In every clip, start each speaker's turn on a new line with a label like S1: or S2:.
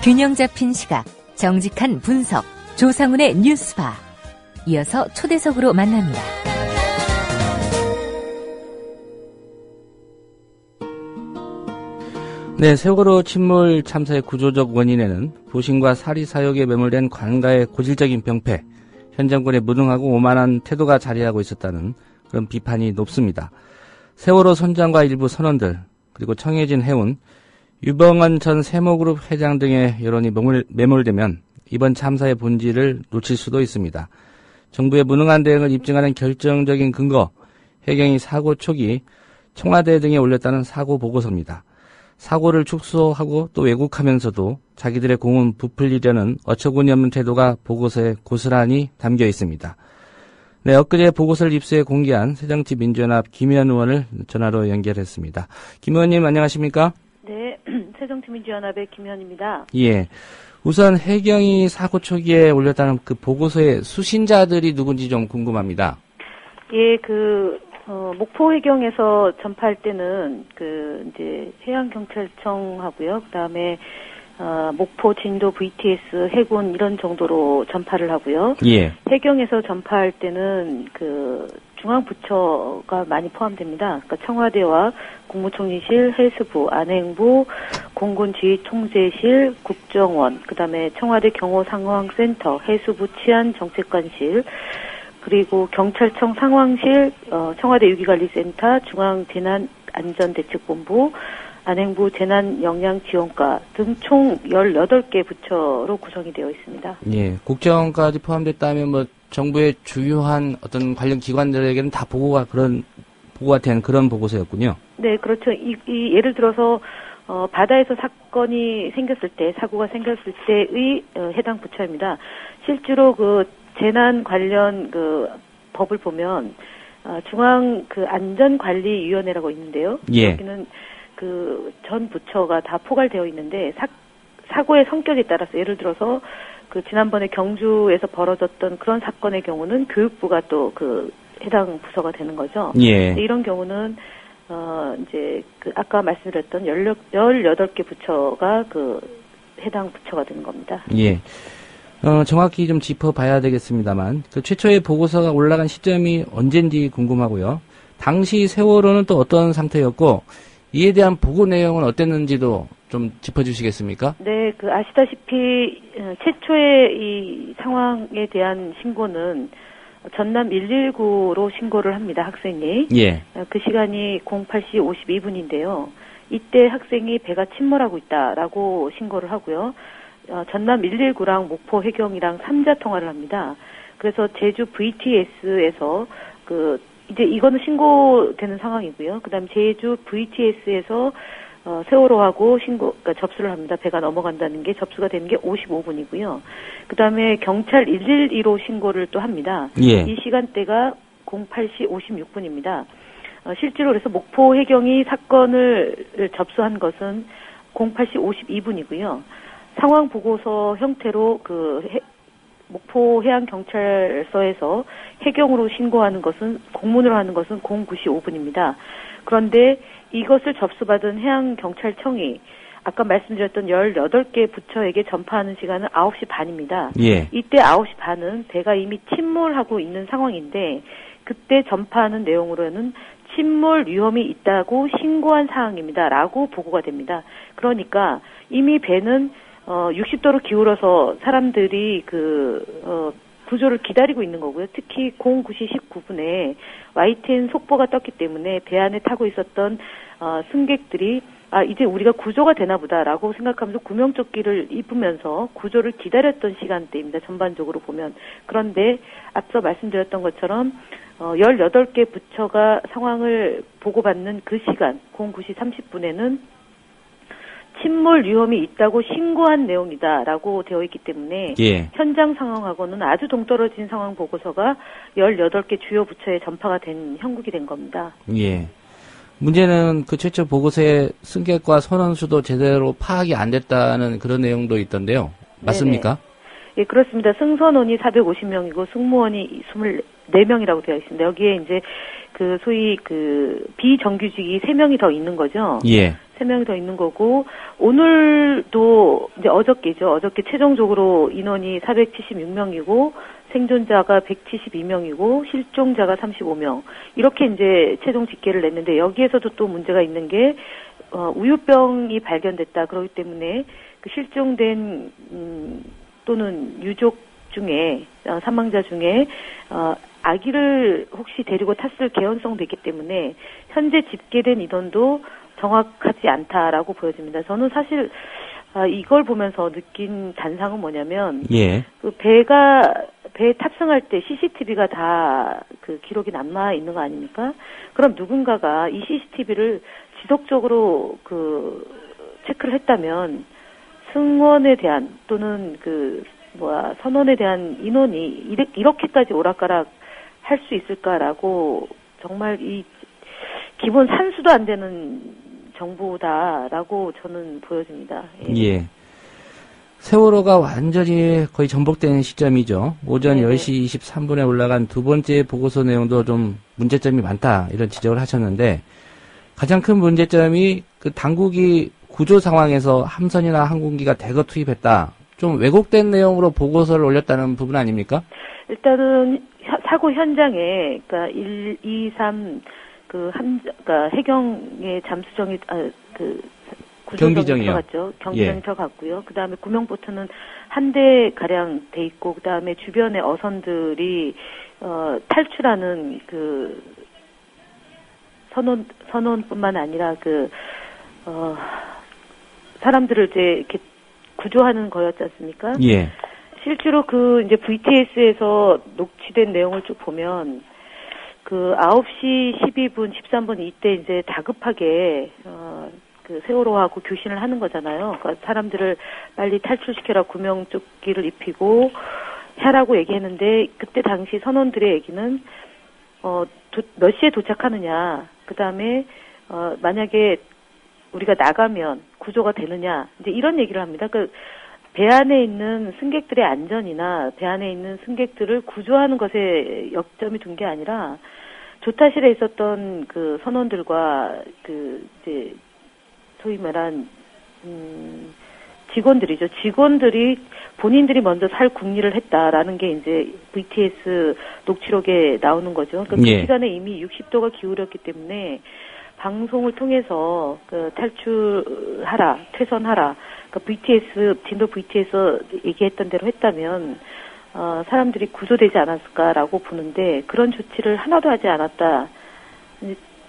S1: 균형 잡힌 시각, 정직한 분석, 조상훈의 뉴스바. 이어서 초대석으로 만납니다.
S2: 네, 세월호 침몰 참사의 구조적 원인에는 부신과 사리 사욕에 매몰된 관가의 고질적인 병폐, 현 정권의 무능하고 오만한 태도가 자리하고 있었다는 그런 비판이 높습니다. 세월호 선장과 일부 선원들, 그리고 청해진 해운, 유병헌 전 세모그룹 회장 등의 여론이 매몰되면 이번 참사의 본질을 놓칠 수도 있습니다. 정부의 무능한 대응을 입증하는 결정적인 근거, 해경이 사고 초기 청와대 등에 올렸다는 사고 보고서입니다. 사고를 축소하고 또 왜곡하면서도 자기들의 공은 부풀리려는 어처구니 없는 태도가 보고서에 고스란히 담겨 있습니다. 네, 엊그제 보고서를 입수해 공개한 새정치민주연합 김의원 의원을 전화로 연결했습니다. 김 의원님 안녕하십니까?
S3: 네, 새정치민주연합의 김의원입니다.
S2: 예, 우선 해경이 사고 초기에 올렸다는 그 보고서의 수신자들이 누군지 좀 궁금합니다.
S3: 예, 목포 해경에서 전파할 때는 이제 해양경찰청하고요. 그다음에 목포 진도 VTS 해군 이런 정도로 전파를 하고요.
S2: 예.
S3: 해경에서 전파할 때는 중앙부처가 많이 포함됩니다. 그러니까 청와대와 국무총리실, 해수부, 안행부, 공군지휘통제실, 국정원, 그다음에 청와대 경호상황센터, 해수부 치안정책관실, 그리고 경찰청 상황실, 청와대 유기관리센터, 중앙재난안전대책본부, 안행부 재난영양지원과 등 총 18개 부처로 구성이 되어 있습니다.
S2: 예, 국정원까지 포함됐다면 정부의 주요한 어떤 관련 기관들에게는 다 보고가 된 그런 보고서였군요.
S3: 네, 그렇죠. 예를 들어서 바다에서 사건이 생겼을 때, 사고가 생겼을 때의 해당 부처입니다. 실제로 재난 관련 법을 보면 중앙 안전관리위원회라고 있는데요.
S2: 예.
S3: 여기는 전 부처가 다 포괄되어 있는데 사고의 성격에 따라서 예를 들어서 지난번에 경주에서 벌어졌던 그런 사건의 경우는 교육부가 또 해당 부서가 되는 거죠.
S2: 예.
S3: 이런 경우는 이제 아까 말씀드렸던 18개 부처가 해당 부처가 되는 겁니다.
S2: 예. 정확히 좀 짚어봐야 되겠습니다만, 최초의 보고서가 올라간 시점이 언젠지 궁금하고요. 당시 세월호는 또 어떤 상태였고, 이에 대한 보고 내용은 어땠는지도 좀 짚어주시겠습니까?
S3: 네, 아시다시피, 최초의 이 상황에 대한 신고는 전남 119로 신고를 합니다, 학생이.
S2: 예.
S3: 그 시간이 08시 52분인데요. 이때 학생이 배가 침몰하고 있다라고 신고를 하고요. 전남 119랑 목포 해경이랑 3자 통화를 합니다. 그래서 제주 VTS에서 이제 이거는 신고되는 상황이고요. 그다음 제주 VTS에서 세월호하고 그러니까 접수를 합니다. 배가 넘어간다는 게 접수가 되는 게 55분이고요. 그다음에 경찰 112로 신고를 또 합니다.
S2: 예.
S3: 이 시간대가 08시 56분입니다. 실제로 그래서 목포 해경이 사건을 접수한 것은 08시 52분이고요. 상황 보고서 형태로 목포 해양경찰서에서 해경으로 신고하는 것은, 공문으로 하는 것은 09시 5분입니다. 그런데 이것을 접수받은 해양경찰청이 아까 말씀드렸던 18개 부처에게 전파하는 시간은 9시 반입니다.
S2: 예.
S3: 이때 9시 반은 배가 이미 침몰하고 있는 상황인데, 그때 전파하는 내용으로는 침몰 위험이 있다고 신고한 사항입니다. 라고 보고가 됩니다. 그러니까 이미 배는 60도로 기울어서 사람들이 구조를 기다리고 있는 거고요. 특히 09시 19분에 YTN 속보가 떴기 때문에 배 안에 타고 있었던 승객들이 이제 우리가 구조가 되나 보다라고 생각하면서 구명조끼를 입으면서 구조를 기다렸던 시간대입니다. 전반적으로 보면. 그런데 앞서 말씀드렸던 것처럼 18개 부처가 상황을 보고받는 그 시간 09시 30분에는 침몰 위험이 있다고 신고한 내용이다라고 되어 있기 때문에
S2: 예.
S3: 현장 상황하고는 아주 동떨어진 상황 보고서가 18개 주요 부처에 전파가 된 형국이 된 겁니다.
S2: 예. 문제는 최초 보고서의 승객과 선원 수도 제대로 파악이 안 됐다는 그런 내용도 있던데요. 맞습니까?
S3: 네네. 예, 그렇습니다. 승선원이 450명이고 승무원이 24명이라고 되어 있습니다. 여기에 이제 소위 비정규직이 3명이 더 있는 거죠.
S2: 예.
S3: 3명이 더 있는 거고, 오늘도 이제 어저께죠. 어저께 최종적으로 인원이 476명이고, 생존자가 172명이고, 실종자가 35명. 이렇게 이제 최종 집계를 냈는데, 여기에서도 또 문제가 있는 게, 우유병이 발견됐다. 그렇기 때문에 그 실종된, 또는 유족 중에, 사망자 중에, 아기를 혹시 데리고 탔을 개연성도 있기 때문에 현재 집계된 인원도 정확하지 않다라고 보여집니다. 저는 사실 이걸 보면서 느낀 단상은 뭐냐면
S2: 예.
S3: 그 배에 탑승할 때 CCTV가 다 그 기록이 남아 있는 거 아닙니까? 그럼 누군가가 이 CCTV를 지속적으로 그 체크를 했다면 승원에 대한 또는 선원에 대한 인원이 이렇게까지 오락가락 할 수 있을까라고 정말 이 기본 산수도 안 되는 정보다라고 저는 보여집니다.
S2: 예. 세월호가 완전히 거의 전복된 시점이죠. 오전
S3: 네네.
S2: 10시 23분에 올라간 두 번째 보고서 내용도 좀 문제점이 많다 이런 지적을 하셨는데 가장 큰 문제점이 그 당국이 구조 상황에서 함선이나 항공기가 대거 투입했다. 좀 왜곡된 내용으로 보고서를 올렸다는 부분 아닙니까?
S3: 일단은 사고 현장에 그러니까 1, 2, 3 그러니까 해경의 잠수정이
S2: 경비정이요.
S3: 들어갔죠. 경비정이 들어갔고요. 그다음에 구명보트는 한 대 가량 돼 있고 그다음에 주변의 어선들이 탈출하는 그 선원뿐만 아니라 사람들을 이제 이렇게 구조하는 거였지 않습니까?
S2: 예.
S3: 실제로 이제 VTS에서 녹취된 내용을 쭉 보면 9시 12분, 13분 이때 이제 다급하게 세월호하고 교신을 하는 거잖아요. 그러니까 사람들을 빨리 탈출시켜라 구명조끼를 입히고 하라고 얘기했는데 그때 당시 선원들의 얘기는 몇 시에 도착하느냐. 그다음에 만약에 우리가 나가면 구조가 되느냐. 이제 이런 얘기를 합니다. 배 안에 있는 승객들의 안전이나 배 안에 있는 승객들을 구조하는 것에 역점이 둔 게 아니라 조타실에 있었던 그 선원들과 이제 소위 말한 직원들이죠. 직원들이 본인들이 먼저 살 궁리를 했다라는 게 이제 VTS 녹취록에 나오는 거죠. 그러니까
S2: 예.
S3: 그 시간에 이미 60도가 기울었기 때문에 방송을 통해서 탈출하라, 퇴선하라. 진도 VTS에서 얘기했던 대로 했다면 사람들이 구조되지 않았을까라고 보는데 그런 조치를 하나도 하지 않았다.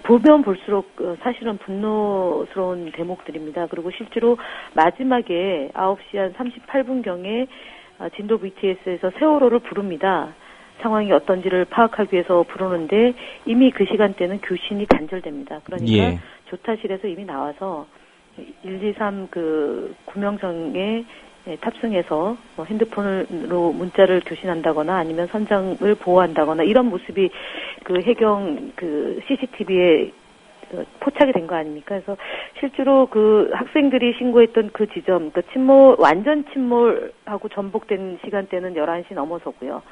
S3: 보면 볼수록 사실은 분노스러운 대목들입니다. 그리고 실제로 마지막에 9시 한 38분경에 진도 VTS에서 세월호를 부릅니다. 상황이 어떤지를 파악하기 위해서 부르는데 이미 그 시간대는 교신이 단절됩니다. 그러니까
S2: 예.
S3: 조타실에서 이미 나와서 1, 2, 3 구명정에 탑승해서 핸드폰으로 문자를 교신한다거나 아니면 선장을 보호한다거나 이런 모습이 해경 CCTV에 포착이 된 거 아닙니까? 그래서 실제로 학생들이 신고했던 그 지점, 완전 침몰하고 전복된 시간대는 11시 넘어서고요.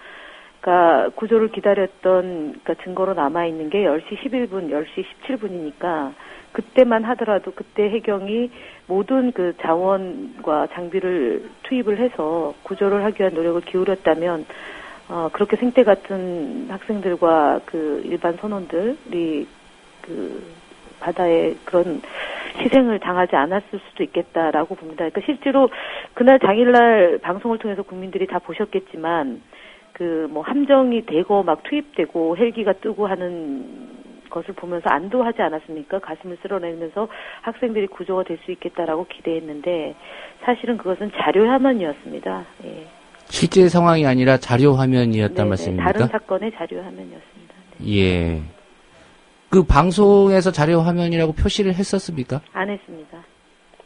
S3: 그러니까 구조를 기다렸던 증거로 남아있는 게 10시 11분, 10시 17분이니까 그때만 하더라도 그때 해경이 모든 자원과 장비를 투입을 해서 구조를 하기 위한 노력을 기울였다면 그렇게 생태 같은 학생들과 일반 선원들이 바다에 그런 희생을 당하지 않았을 수도 있겠다라고 봅니다. 그러니까 실제로 그날 당일날 방송을 통해서 국민들이 다 보셨겠지만 함정이 대거 막 투입되고 헬기가 뜨고 하는 것을 보면서 안도하지 않았습니까? 가슴을 쓸어내면서 학생들이 구조가 될 수 있겠다라고 기대했는데 사실은 그것은 자료 화면이었습니다. 예.
S2: 실제 상황이 아니라 자료 화면이었단
S3: 네네,
S2: 말씀입니까?
S3: 다른 사건의 자료 화면이었습니다. 네.
S2: 예. 그 방송에서 자료 화면이라고 표시를 했었습니까?
S3: 안 했습니다.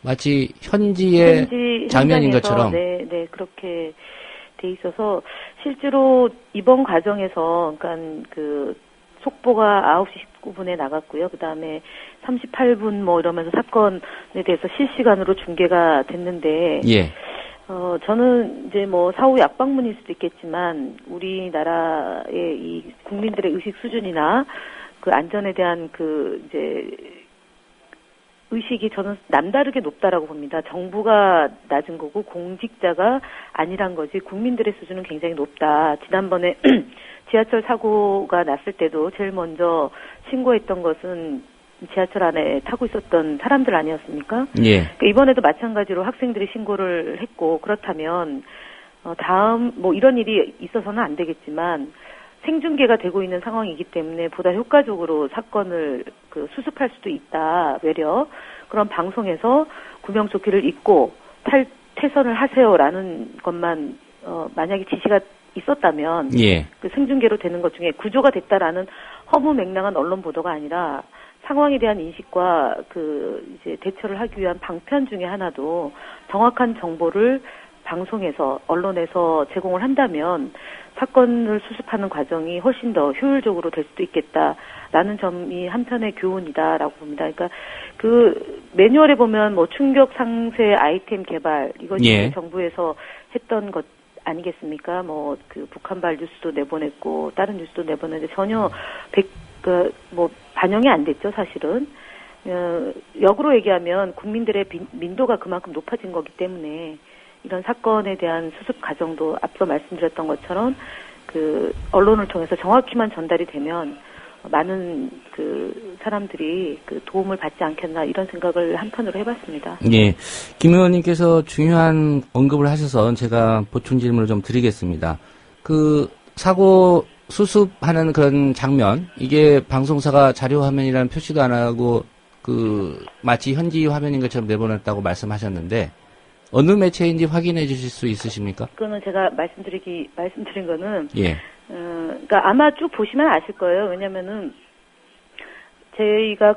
S2: 마치 현지의 장면인
S3: 현장에서,
S2: 것처럼.
S3: 네, 그렇게 돼 있어서 실제로 이번 과정에서 그러니까 속보가 9시 19분에 나갔고요. 그다음에 38분 이러면서 사건에 대해서 실시간으로 중계가 됐는데
S2: 예.
S3: 저는 이제 사후 약방문일 수도 있겠지만 우리나라의 이 국민들의 의식 수준이나 안전에 대한 이제 의식이 저는 남다르게 높다라고 봅니다. 정부가 낮은 거고 공직자가 아니란 거지 국민들의 수준은 굉장히 높다. 지난번에 지하철 사고가 났을 때도 제일 먼저 신고했던 것은 지하철 안에 타고 있었던 사람들 아니었습니까?
S2: 예.
S3: 그러니까 이번에도 마찬가지로 학생들이 신고를 했고 그렇다면 다음 뭐 이런 일이 있어서는 안 되겠지만 생중계가 되고 있는 상황이기 때문에 보다 효과적으로 사건을 수습할 수도 있다. 외려 그런 방송에서 구명조끼를 입고 퇴선을 하세요라는 것만 만약에 지시가 있었다면
S2: 예.
S3: 그 생중계로 되는 것 중에 구조가 됐다라는 허무맹랑한 언론 보도가 아니라 상황에 대한 인식과 이제 대처를 하기 위한 방편 중에 하나도 정확한 정보를 방송에서 언론에서 제공을 한다면 사건을 수습하는 과정이 훨씬 더 효율적으로 될 수도 있겠다라는 점이 한편의 교훈이다라고 봅니다. 그러니까 그 매뉴얼에 보면 뭐 충격 상세 아이템 개발 이것이
S2: 예.
S3: 정부에서 했던 것 아니겠습니까? 뭐 북한발 뉴스도 내보냈고 다른 뉴스도 내보냈는데 전혀 반영이 안 됐죠, 사실은. 역으로 얘기하면 국민들의 민도가 그만큼 높아진 거기 때문에 이런 사건에 대한 수습 과정도 앞서 말씀드렸던 것처럼 언론을 통해서 정확히만 전달이 되면 많은 사람들이 도움을 받지 않겠나 이런 생각을 한편으로 해봤습니다.
S2: 예. 김 의원님께서 중요한 언급을 하셔서 제가 보충 질문을 좀 드리겠습니다. 사고 수습하는 그런 장면, 이게 방송사가 자료 화면이라는 표시도 안 하고 마치 현지 화면인 것처럼 내보냈다고 말씀하셨는데 어느 매체인지 확인해 주실 수 있으십니까?
S3: 그거는 제가 말씀드린 거는
S2: 예.
S3: 그러니까 아마 쭉 보시면 아실 거예요. 왜냐면은 제가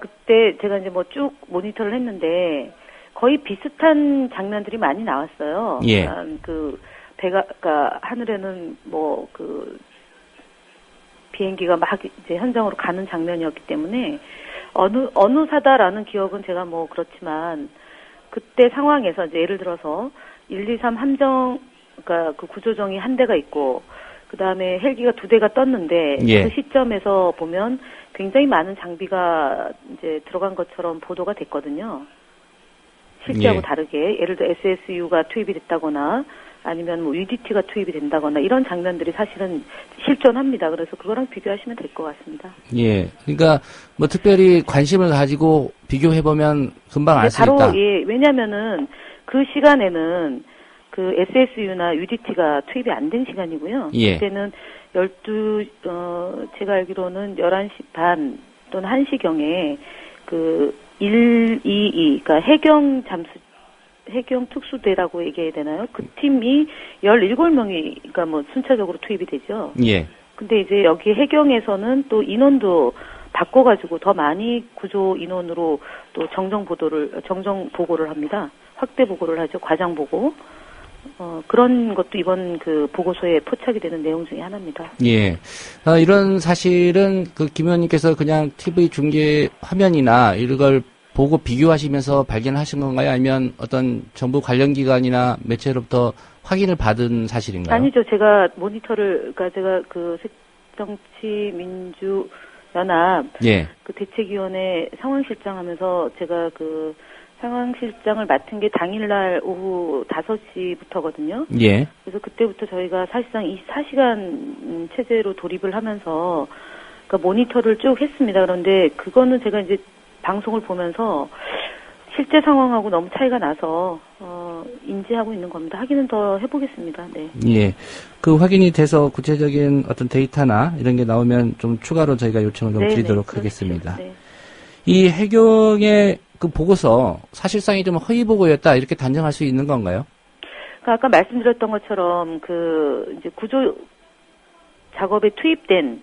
S3: 이제 뭐 쭉 모니터를 했는데 거의 비슷한 장면들이 많이 나왔어요.
S2: 예.
S3: 그러니까 하늘에는 비행기가 막 이제 현장으로 가는 장면이었기 때문에 어느 사다라는 기억은 제가 뭐 그렇지만 그때 상황에서 이제 예를 들어서 123 함정 그러니까 구조정이 한 대가 있고 그다음에 헬기가 2대가 떴는데
S2: 예.
S3: 그 시점에서 보면 굉장히 많은 장비가 이제 들어간 것처럼 보도가 됐거든요. 실제하고
S2: 예.
S3: 다르게 예를 들어 SSU가 투입이 됐다거나 아니면 뭐 UDT가 투입이 된다거나 이런 장면들이 사실은 실존합니다. 그래서 그거랑 비교하시면 될 것 같습니다.
S2: 예. 그러니까 뭐 특별히 관심을 가지고 비교해 보면 금방 알 수 있다.
S3: 바로 예. 왜냐면은 그 시간에는 SSU나 UDT가 투입이 안 된 시간이고요.
S2: 예.
S3: 그때는 제가 알기로는 11시 반 또는 1시경에 122 그러니까 해경 특수대라고 얘기해야 되나요? 그 팀이 17명이 그러니까 뭐 순차적으로 투입이 되죠.
S2: 예.
S3: 근데 이제 여기 해경에서는 또 인원도 바꿔가지고 더 많이 구조 인원으로 또 정정 보고를 합니다. 확대 보고를 하죠. 과장 보고. 그런 것도 이번 보고서에 포착이 되는 내용 중에 하나입니다.
S2: 예. 이런 사실은 김 의원님께서 그냥 TV 중계 화면이나 이런 걸 보고 비교하시면서 발견하신 건가요? 아니면 어떤 정부 관련 기관이나 매체로부터 확인을 받은 사실인가요?
S3: 아니죠. 제가 그러니까 제가 새정치민주연합
S2: 예.
S3: 대책위원회 상황실장 하면서 제가 상황실장을 맡은 게 당일날 오후 5시부터거든요.
S2: 예.
S3: 그래서 그때부터 저희가 사실상 24시간 체제로 돌입을 하면서 그러니까 모니터를 쭉 했습니다. 그런데 그거는 제가 이제 방송을 보면서 실제 상황하고 너무 차이가 나서 인지하고 있는 겁니다. 확인은 더 해보겠습니다. 네.
S2: 예. 확인이 돼서 구체적인 어떤 데이터나 이런 게 나오면 좀 추가로 저희가 요청을 좀 드리도록 그렇죠. 하겠습니다. 네. 이 해경의 보고서 사실상이 좀 허위 보고였다 이렇게 단정할 수 있는 건가요?
S3: 그러니까 아까 말씀드렸던 것처럼 이제 구조 작업에 투입된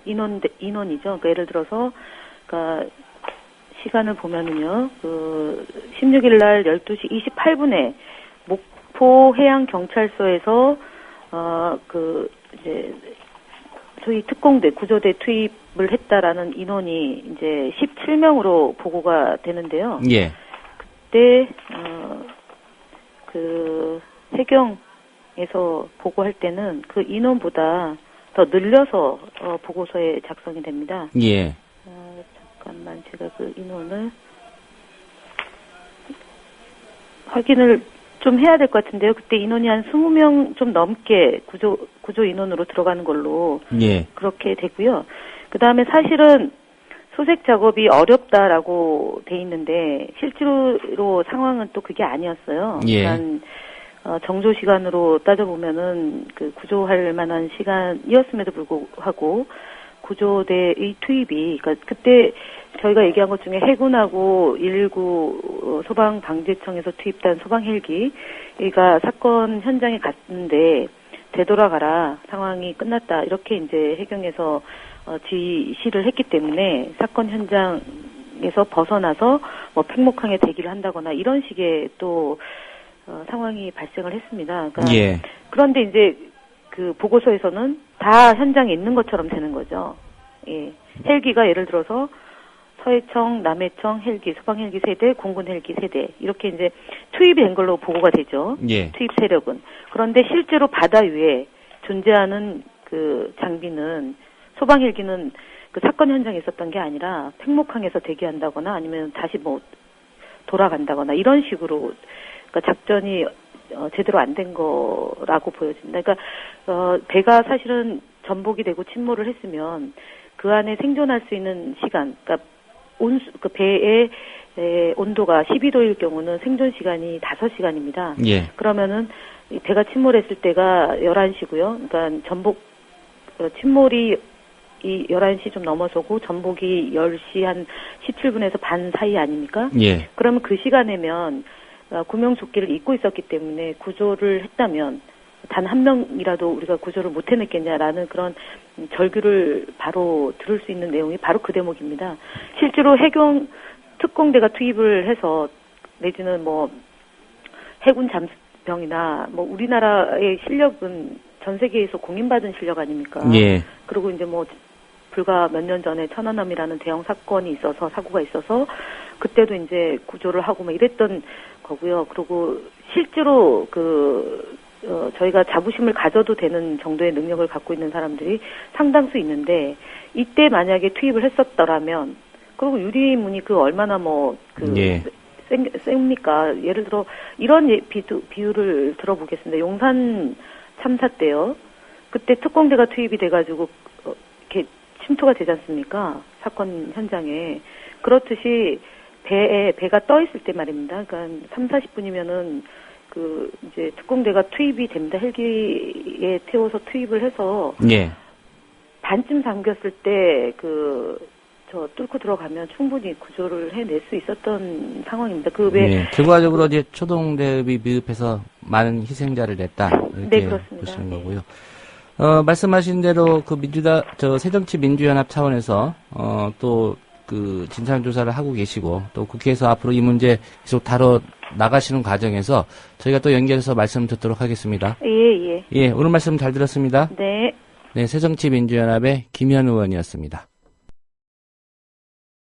S3: 인원이죠. 그러니까 예를 들어서 시간을 보면은요. 16일 날 12시 28분에 목포 해양 경찰서에서 이제 소위 특공대 구조대 투입을 했다라는 인원이 이제 17명으로 보고가 되는데요.
S2: 예.
S3: 그때 해경에서 보고할 때는 그 인원보다 더 늘려서 보고서에 작성이 됩니다.
S2: 예.
S3: 잠깐만 제가 그 인원을 확인을 좀 해야 될 것 같은데요. 그때 인원이 한 20명 좀 넘게 구조 인원으로 들어가는 걸로
S2: 예.
S3: 그렇게 되고요. 그 다음에 사실은 소색 작업이 어렵다라고 돼 있는데 실제로 상황은 또 그게 아니었어요.
S2: 예.
S3: 그러니까 정조 시간으로 따져보면은 그 구조할 만한 시간이었음에도 불구하고 구조대의 투입이, 그러니까 그때 저희가 얘기한 것 중에 해군하고 119 소방방재청에서 투입된 소방 헬기가 사건 현장에 갔는데 되돌아가라, 상황이 끝났다, 이렇게 이제 해경에서 지시를 했기 때문에 사건 현장에서 벗어나서 뭐 팽목항에 대기를 한다거나 이런 식의 또 상황이 발생을 했습니다. 그러니까
S2: 예.
S3: 그런데 이제 그 보고서에서는 다 현장에 있는 것처럼 되는 거죠. 예. 헬기가 예를 들어서 서해청, 남해청 헬기, 소방 헬기 세대, 공군 헬기 세대 이렇게 이제 투입이 된 걸로 보고가 되죠.
S2: 예.
S3: 투입 세력은. 그런데 실제로 바다 위에 존재하는 그 장비는, 소방 헬기는 그 사건 현장에 있었던 게 아니라 팽목항에서 대기한다거나 아니면 다시 뭐 돌아간다거나 이런 식으로, 그러니까 작전이 제대로 안 된 거라고 보여집니다. 그러니까 배가 사실은 전복이 되고 침몰을 했으면 그 안에 생존할 수 있는 시간, 그러니까 그 배의 온도가 12도일 경우는 생존 시간이 5시간입니다.
S2: 예.
S3: 그러면은 배가 침몰했을 때가 11시고요. 그러니까 침몰이 11시 좀 넘어서고 전복이 10시 한 17분에서 반 사이 아닙니까?
S2: 예.
S3: 그러면 그 시간에면 구명조끼를 입고 있었기 때문에 구조를 했다면 단 한 명이라도 우리가 구조를 못 해냈겠냐라는 그런 절규를 바로 들을 수 있는 내용이 바로 그 대목입니다. 실제로 해경 특공대가 투입을 해서 내지는 뭐 해군 잠수병이나 뭐 우리나라의 실력은 전 세계에서 공인받은 실력 아닙니까?
S2: 예.
S3: 그리고 이제 뭐 불과 몇 년 전에 천안함이라는 대형 사건이 있어서, 사고가 있어서 그때도 이제 구조를 하고 뭐 이랬던 거고요. 그리고 실제로 저희가 자부심을 가져도 되는 정도의 능력을 갖고 있는 사람들이 상당수 있는데, 이때 만약에 투입을 했었더라면, 그리고 유리문이 얼마나
S2: 예.
S3: 셉니까? 예를 들어, 이런 비유를 들어보겠습니다. 용산 참사 때요. 그때 특공대가 투입이 돼가지고, 이렇게 침투가 되지 않습니까? 사건 현장에. 그렇듯이 배가 떠 있을 때 말입니다. 그러니까 3, 40분이면은 이제 특공대가 투입이 됩니다. 헬기에 태워서 투입을 해서.
S2: 예.
S3: 반쯤 잠겼을 때 뚫고 들어가면 충분히 구조를 해낼 수 있었던 상황입니다.
S2: 예. 결과적으로 이제 초동대비 미흡해서 많은 희생자를 냈다. 이렇게
S3: 네, 그렇습니다.
S2: 보시는 거고요. 말씀하신 대로 새정치민주연합 차원에서 또 진상조사를 하고 계시고, 또 국회에서 앞으로 이 문제 계속 다뤄 나가시는 과정에서 저희가 또 연결해서 말씀 듣도록 하겠습니다.
S3: 예.
S2: 예, 오늘 말씀 잘 들었습니다.
S3: 네.
S2: 네, 새정치민주연합의 김현 의원이었습니다.